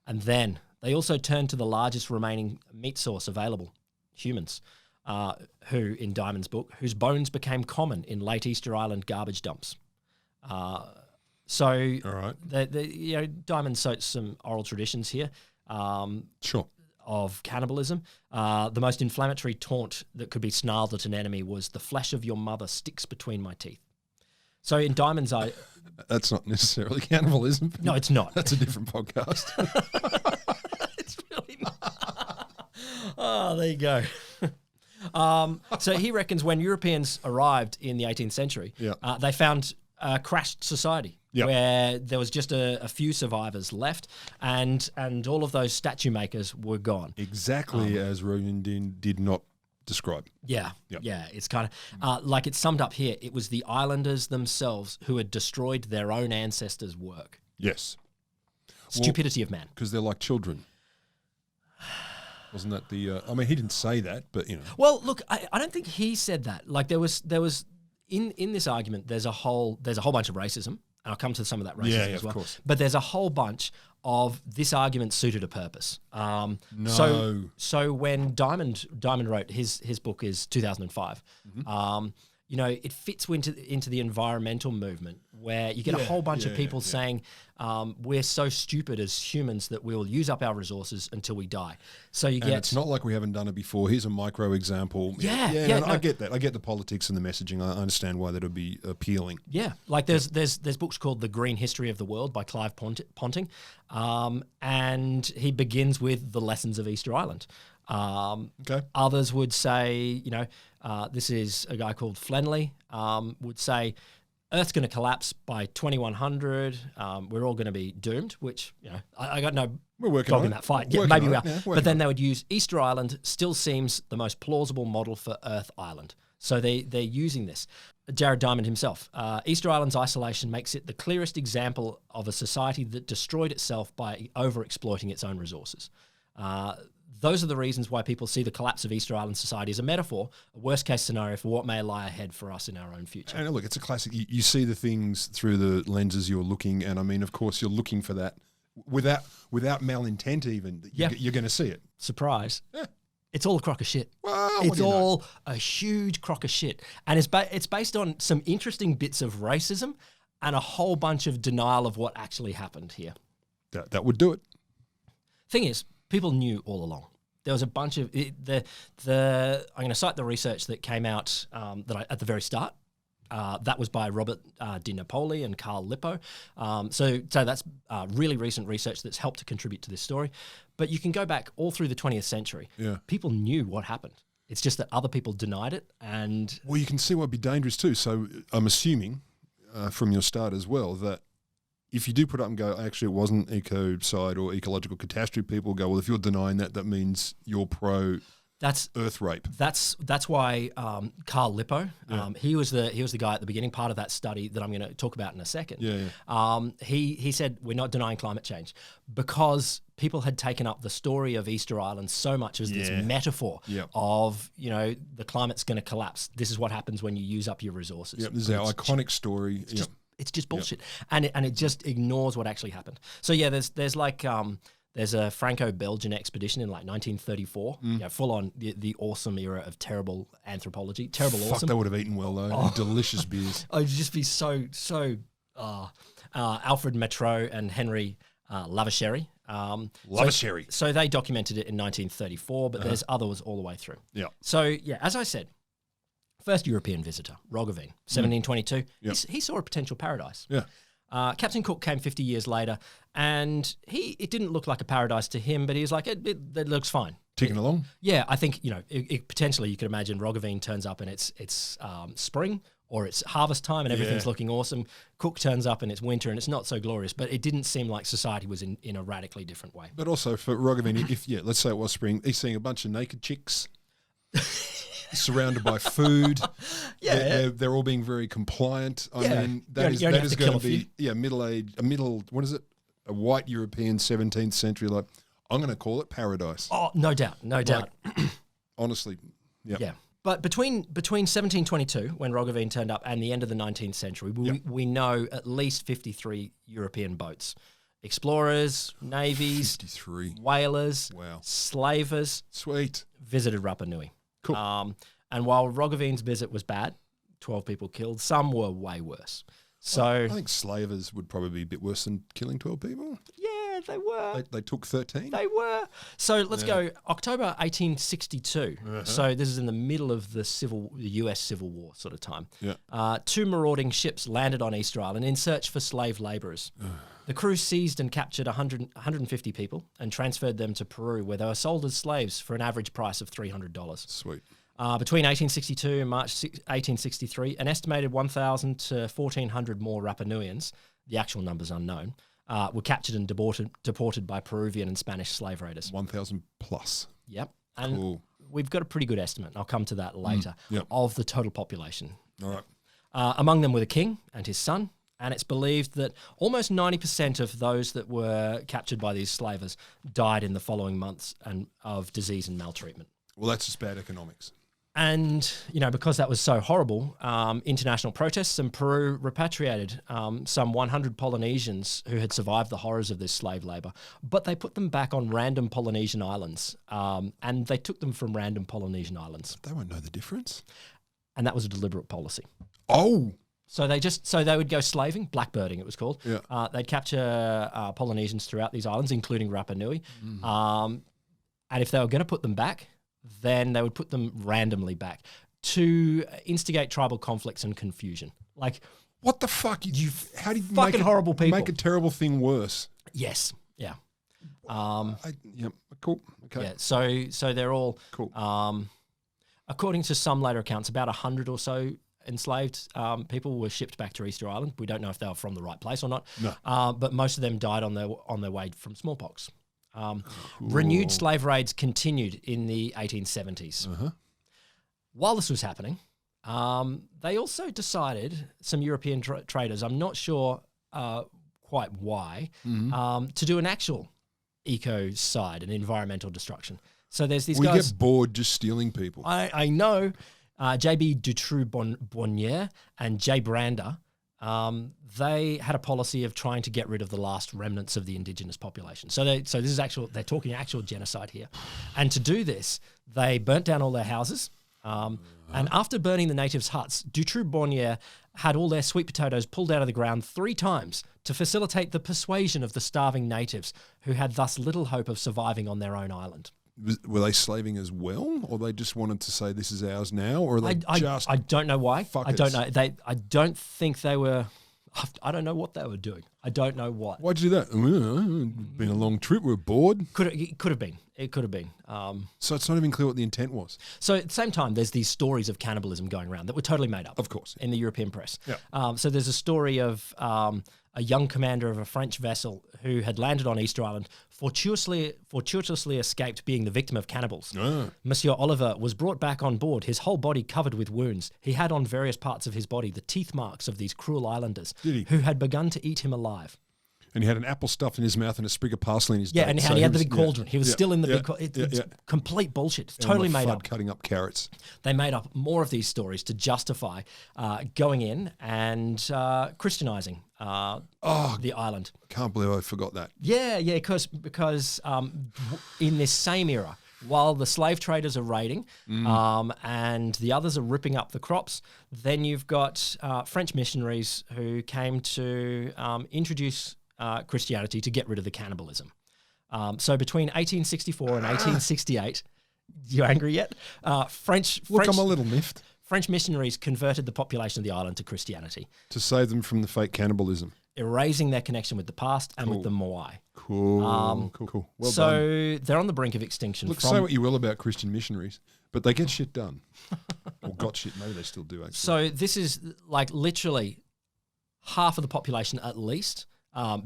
And then they also turned to the largest remaining meat source available, humans, who, in Diamond's book, whose bones became common in late Easter Island garbage dumps. All right. Diamond cites some oral traditions here. Of cannibalism. The most inflammatory taunt that could be snarled at an enemy was, "The flesh of your mother sticks between my teeth." So in Diamond's eye... That's not necessarily cannibalism. No, it's not. That's a different podcast. It's really not. Oh, there you go. So he reckons when Europeans arrived in the 18th century, they found a crashed society where there was just a few survivors left, and all of those statue makers were gone. Exactly as Rogan did not describe. Yeah. It's kind of like it's summed up here. It was the islanders themselves who had destroyed their own ancestors' work. Yes. Stupidity of man. Because they're like children. Wasn't that the... I mean, he didn't say that, but, Well, look, I don't think he said that. Like there was in this argument, there's a whole bunch of racism. And I'll come to some of that racism as well. Of course. But there's a whole bunch of this argument suited a purpose. No. So when Diamond wrote his book is 2005. You know, it fits into the environmental movement where you get a whole bunch of people saying we're so stupid as humans that we'll use up our resources until we die. So you get... it's not like we haven't done it before. Here's a micro example. I get that. I get the politics and the messaging. I understand why that would be appealing. Yeah, like there's books called The Green History of the World by Clive Ponting, and he begins with the lessons of Easter Island. Others would say, you know, this is a guy called Flenley, would say Earth's going to collapse by 2100. We're all going to be doomed, which, you know, I got no dog in that fight. Yeah, maybe we are. But then they would use Easter Island, still seems the most plausible model for Earth Island. So they're using this. Jared Diamond himself, Easter Island's isolation makes it the clearest example of a society that destroyed itself by over-exploiting its own resources. Those are the reasons why people see the collapse of Easter Island society as a metaphor, a worst-case scenario for what may lie ahead for us in our own future. And look, it's a classic. You see the things through the lenses you're looking, and I mean, of course, you're looking for that without malintent even. You're going to see it. Surprise. Yeah. It's all a crock of shit. Well, it's all a huge crock of shit. And it's based on some interesting bits of racism and a whole bunch of denial of what actually happened here. That would do it. Thing is, people knew all along. There was a bunch of I'm going to cite the research that came out at the very start. That was by Robert Di Napoli and Carl Lippo. So that's really recent research that's helped to contribute to this story. But you can go back all through the 20th century. Yeah. People knew what happened. It's just that other people denied it. And well, you can see what would be dangerous too. So I'm assuming from your start as well that if you do put up and go, actually, it wasn't ecocide or ecological catastrophe, people go, well, if you're denying that, that means you're pro earth rape. That's why Carl Lippo, he was the guy at the beginning part of that study that I'm going to talk about in a second. He said we're not denying climate change because people had taken up the story of Easter Island so much as this metaphor of, you know, the climate's going to collapse. This is what happens when you use up your resources. Yep, this is our iconic story. It's just bullshit, and it just ignores what actually happened. So yeah, there's a Franco-Belgian expedition in like 1934, full on the awesome era of terrible anthropology, awesome. They would have eaten well though, delicious beers. It'd just be so. Alfred Metreau and Henry Lavacheri. So they documented it in 1934, but there's others all the way through. Yeah. So yeah, as I said. First European visitor, Roggeveen, 1722. He saw a potential paradise. Yeah. Captain Cook came 50 years later, and it didn't look like a paradise to him, but he was like, it looks fine. Ticking along? Yeah, I think, you know, potentially you could imagine Roggeveen turns up and it's spring or it's harvest time and everything's looking awesome. Cook turns up and it's winter and it's not so glorious, but it didn't seem like society was in a radically different way. But also for Roggeveen, let's say it was spring, he's seeing a bunch of naked chicks. Surrounded by food, they're all being very compliant. I mean, that is going to be a white European 17th century. Like, I'm going to call it paradise. Oh, no doubt. Honestly, yeah. But between 1722, when Roggeveen turned up, and the end of the 19th century, we know at least 53 European boats. Explorers, navies, 53. whalers, Wow. slavers, Sweet. visited Rapa Nui. Cool. And while Roggeveen's visit was bad, 12 people killed, some were way worse. So I think slavers would probably be a bit worse than killing 12 people. Yeah, they were. They took 13. They were. So let's go October 1862. So this is in the middle of the US Civil War sort of time. Yeah. 2 marauding ships landed on Easter Island in search for slave labourers. The crew seized and captured 150 people and transferred them to Peru, where they were sold as slaves for an average price of $300. Sweet. Between 1862 and March 1863, an estimated 1,000 to 1,400 more Rapa Nuians, the actual numbers unknown, were captured and deported by Peruvian and Spanish slave raiders. 1,000 plus. Yep. And we've got a pretty good estimate, and I'll come to that later, of the total population. All right. Among them were the king and his son, and it's believed that almost 90% of those that were captured by these slavers died in the following months of disease and maltreatment. Well, that's just bad economics. And, because that was so horrible, international protests, and Peru repatriated some 100 Polynesians who had survived the horrors of this slave labour. But they put them back on random Polynesian islands, and they took them from random Polynesian islands. They won't know the difference. And that was a deliberate policy. Oh! So they would go slaving, blackbirding it was called. Yeah. They'd capture Polynesians throughout these islands, including Rapa Nui. And if they were going to put them back, then they would put them randomly back to instigate tribal conflicts and confusion. Like, what the fuck? How do you fucking horrible people make a terrible thing worse? Yes. Yeah. Cool. Okay. Yeah. So they're all cool. According to some later accounts, about 100 or so enslaved people were shipped back to Easter Island. We don't know if they were from the right place or not. No. But most of them died on their way from smallpox. Renewed slave raids continued in the 1870s. Uh-huh. While this was happening, they also decided, some European traders, I'm not sure quite why, to do an actual ecocide, an environmental destruction. So there's these guys... We get bored just stealing people. I know. J.B. Dutroux-Bonnier and J. Brander, they had a policy of trying to get rid of the last remnants of the indigenous population. So this is they're talking actual genocide here. And to do this, they burnt down all their houses. And after burning the natives' huts, Dutroux-Bonnier had all their sweet potatoes pulled out of the ground 3 times to facilitate the persuasion of the starving natives who had thus little hope of surviving on their own island. Were they slaving as well, or they just wanted to say this is ours now, or they I don't know why. Fuckers? I don't know. I don't think they were. I don't know what they were doing. I don't know what. Why'd you do that? Been a long trip. We're bored. It could have been. It could have been. So it's not even clear what the intent was. So at the same time, there's these stories of cannibalism going around that were totally made up. Of course. In the European press. Yeah. So there's a story of a young commander of a French vessel who had landed on Easter Island, fortuitously escaped being the victim of cannibals. Monsieur Oliver was brought back on board, his whole body covered with wounds. He had on various parts of his body the teeth marks of these cruel islanders who had begun to eat him alive. And he had an apple stuffed in his mouth and a sprig of parsley in his and he had the big cauldron. He was still in the big cauldron. It's complete bullshit. It's totally made up. Cutting up carrots. They made up more of these stories to justify going in and Christianizing the island. I can't believe I forgot that. Yeah, because in this same era, while the slave traders are raiding and the others are ripping up the crops, then you've got French missionaries who came to introduce Christianity to get rid of the cannibalism. So between 1864 and 1868, you angry yet? French, I'm a little miffed. French missionaries converted the population of the island to Christianity. To save them from the fake cannibalism. Erasing their connection with the past and with the Moai. Cool. Well done. They're on the brink of extinction. Look, say what you will about Christian missionaries, but they get shit done. Or got shit. Maybe they still do, actually. So this is like literally half of the population at least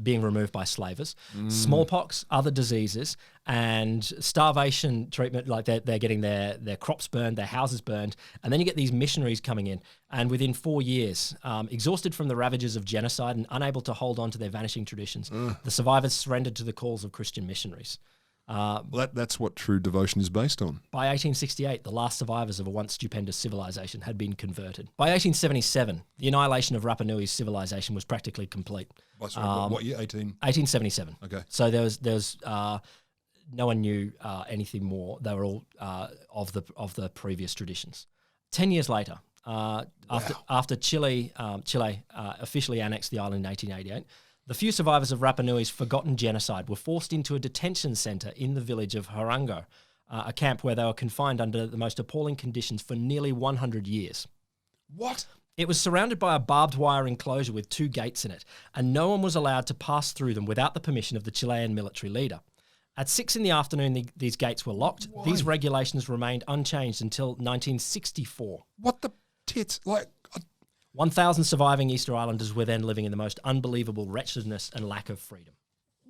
being removed by slavers, smallpox, other diseases, and starvation treatment, like they're getting their crops burned, their houses burned, and then you get these missionaries coming in, and within 4 years, exhausted from the ravages of genocide and unable to hold on to their vanishing traditions, the survivors surrendered to the calls of Christian missionaries. That's what true devotion is based on. By 1868, the last survivors of a once stupendous civilization had been converted. By 1877, the annihilation of Rapa Nui's civilization was practically complete. What year? 1877. Okay. So there was no one knew anything more. They were all of the previous traditions. 10 years later, after Chile officially annexed the island in 1888, the few survivors of Rapa Nui's forgotten genocide were forced into a detention centre in the village of Harango, a camp where they were confined under the most appalling conditions for nearly 100 years. What? It was surrounded by a barbed wire enclosure with 2 gates in it, and no one was allowed to pass through them without the permission of the Chilean military leader. At 6 p.m, these gates were locked. Why? These regulations remained unchanged until 1964. What the tits? 1,000 surviving Easter Islanders were then living in the most unbelievable wretchedness and lack of freedom.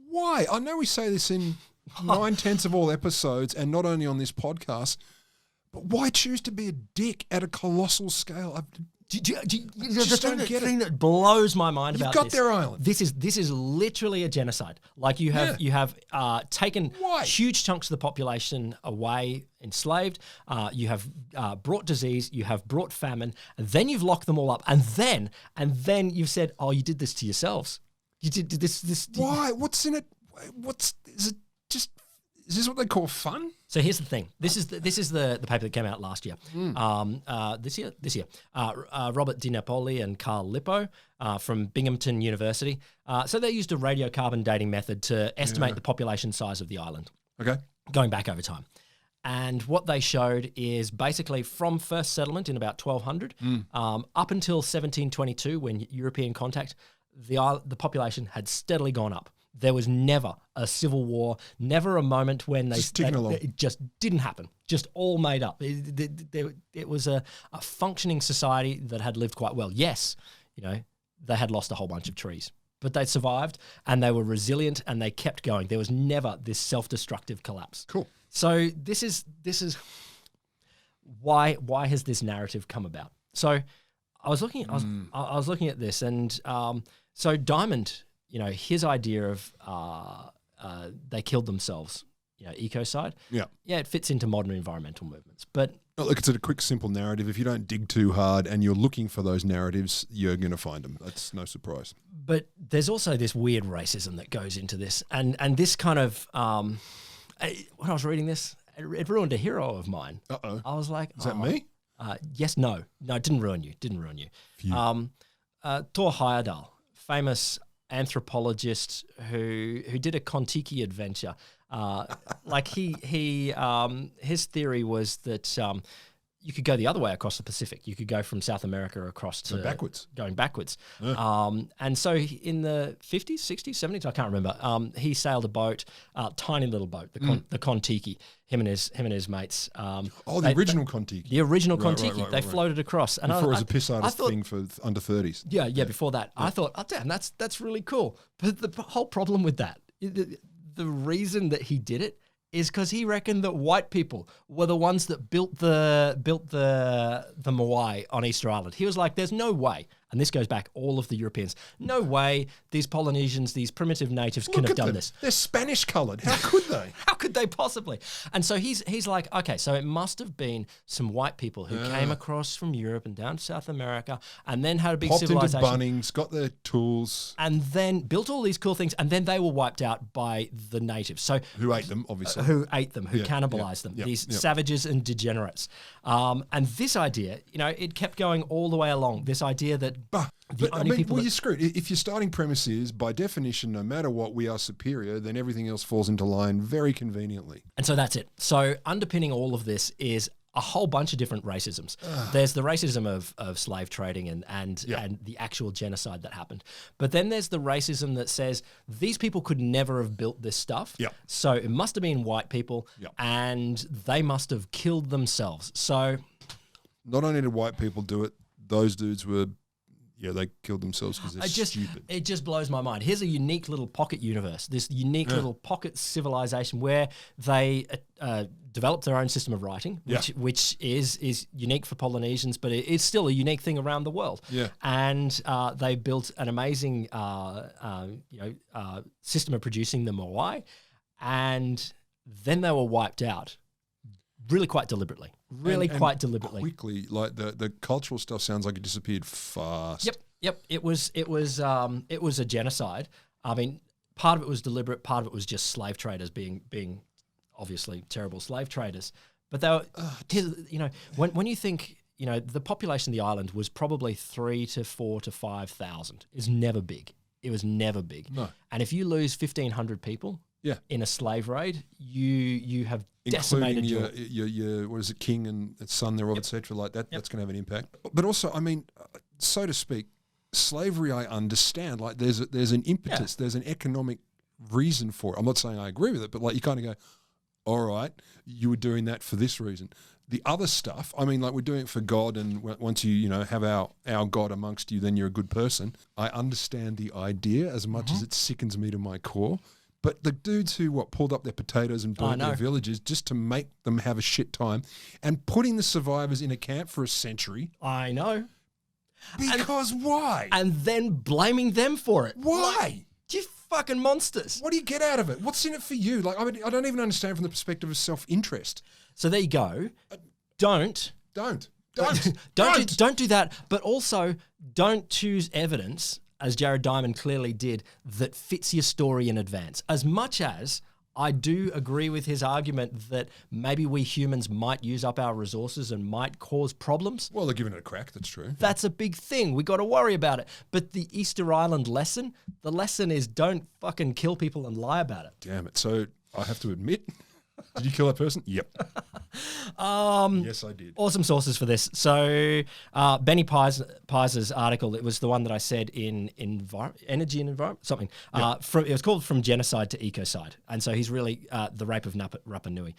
Why? I know we say this in 9/10 of all episodes, and not only on this podcast, but why choose to be a dick at a colossal scale? The thing that blows my mind about got this, their island. This is literally a genocide. Like you have taken huge chunks of the population away, enslaved. You have brought disease. You have brought famine, and then you've locked them all up. And then you've said, "Oh, you did this to yourselves. You did this." Why? What's in it? Is this what they call fun? So here's the thing. This is the paper that came out last year. This year. Robert Di Napoli and Carl Lippo from Binghamton University. So they used a radiocarbon dating method to estimate the population size of the island. Okay. Going back over time. And what they showed is basically from first settlement in about 1200 up until 1722, when European contact, the population had steadily gone up. There was never a civil war, never a moment when it just didn't happen, just all made up. It was a functioning society that had lived quite well. Yes, they had lost a whole bunch of trees, but they survived and they were resilient and they kept going. There was never this self-destructive collapse. Cool. So this is why has this narrative come about? So I was looking at this, and so Diamond, his idea of they killed themselves, ecocide. Yeah, it fits into modern environmental movements. But look, it's a quick, simple narrative. If you don't dig too hard and you're looking for those narratives, you're going to find them. That's no surprise. But there's also this weird racism that goes into this, and this kind of when I was reading this, it ruined a hero of mine. Uh-oh. I was like, is that me? Yes, no, it didn't ruin you. Thor Heyerdahl, famous anthropologist who did a Kon-Tiki adventure. His theory was that you could go the other way across the Pacific. You could go from South America across to going backwards. Yeah. And so in the 50s, 60s, 70s, I can't remember. He sailed a boat, tiny little boat, the Kon-Tiki. Him and his mates. The original Kon-Tiki. The original Kon-Tiki. They floated across. And before it was a piss artist thing for under 30s. Yeah. Before that, yeah. I thought, oh damn, that's really cool. But the whole problem with that, the reason that he did it is because he reckoned that white people were the ones that built the Moai on Easter Island. He was like, there's no way, and this goes back all of the Europeans, no way these Polynesians, these primitive natives can have done this. They're Spanish coloured. How could they? How could they possibly? And so he's like, okay, so it must have been some white people who came across from Europe and down to South America and then had a big civilization. Popped into Bunnings, got their tools. And then built all these cool things, and then they were wiped out by the natives. So who ate them, obviously. Who cannibalized them, these savages and degenerates. And this idea, it kept going all the way along, this idea that you're screwed. If your starting premise is, by definition, no matter what, we are superior, then everything else falls into line very conveniently. And so that's it. So underpinning all of this is a whole bunch of different racisms. There's the racism of slave trading and the actual genocide that happened. But then there's the racism that says these people could never have built this stuff. Yep. So it must have been white people and they must have killed themselves. So not only did white people do it, those dudes were... Yeah, they killed themselves because they're stupid. It just blows my mind. Here's a unique little pocket universe, this unique little pocket civilization where they developed their own system of writing, which is unique for Polynesians, but it's still a unique thing around the world. Yeah. And they built an amazing system of producing the Moai, and then they were wiped out. Really quite deliberately. Quite deliberately. Quickly, like the cultural stuff sounds like it disappeared fast. Yep. It was a genocide. I mean, part of it was deliberate, part of it was just slave traders being obviously terrible slave traders. But they were, when you think, the population of the island was probably 3 to 4 to 5,000. It was never big. No. And if you lose 1,500 people in a slave raid, you have decimated your what is it, king and son thereof, etc. like that. That's going to have an impact. But also, I mean, so to speak, slavery, I understand. Like there's an impetus, there's an economic reason for it. I'm not saying I agree with it, but like you kind of go, all right, you were doing that for this reason. The other stuff, I mean, like we're doing it for God, and once you have our God amongst you, then you're a good person. I understand the idea as much as it sickens me to my core. But the dudes who pulled up their potatoes and burnt their villages just to make them have a shit time, and putting the survivors in a camp for a century. I know. Because why? And then blaming them for it. Why? Like, you fucking monsters. What do you get out of it? What's in it for you? Like, I mean, I don't even understand from the perspective of self-interest. So there you go. Don't Don't do that. But also, don't choose evidence, as Jared Diamond clearly did, that fits your story in advance. As much as I do agree with his argument that maybe we humans might use up our resources and might cause problems. Well, they're giving it a crack. That's true. That's a big thing. We got to worry about it. But the Easter Island lesson, the lesson is don't fucking kill people and lie about it. Damn it. So I have to admit, did you kill that person? Yep. Yes, I did. Awesome sources for this. So Benny Pies's article, it was the one that I said in Energy and Environment, something. Yep. It was called From Genocide to Ecocide. And so he's really the rape of Rapa Nui.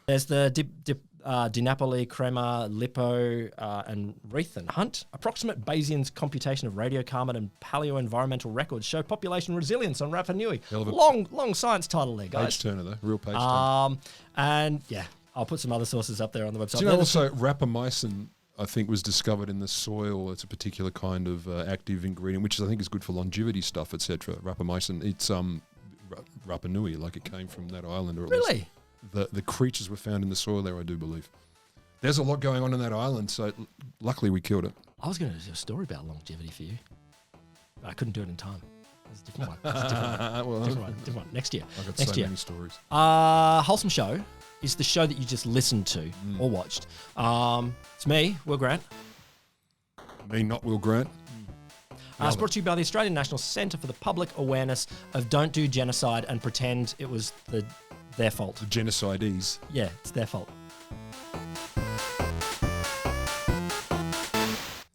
There's the Di Napoli, Crema, Lippo, and Reith and Hunt. Approximate Bayesian's computation of radiocarbon and paleoenvironmental records show population resilience on Rapa Nui. Long science title there, guys. Page turner, though. Real page turner. And yeah, I'll put some other sources up there on the website. Do you know also rapamycin, I think, was discovered in the soil. It's a particular kind of active ingredient, which I think is good for longevity stuff, etc. Rapamycin. It's Rapa Nui, like it came from that island, or at least Really? the creatures were found in the soil there, I do believe. There's a lot going on in that island, so luckily we killed it. I was going to do a story about longevity for you, but I couldn't do it in time. It's a different one. Different one. Next year. I've got Next so year. many stories. Wholesome Show is the show that you just listened to or watched. It's me, Will Grant. Me, not Will Grant. It's brought to you by the Australian National Centre for the Public Awareness of Don't Do Genocide and Pretend it was their fault. The genocidees. Yeah, it's their fault.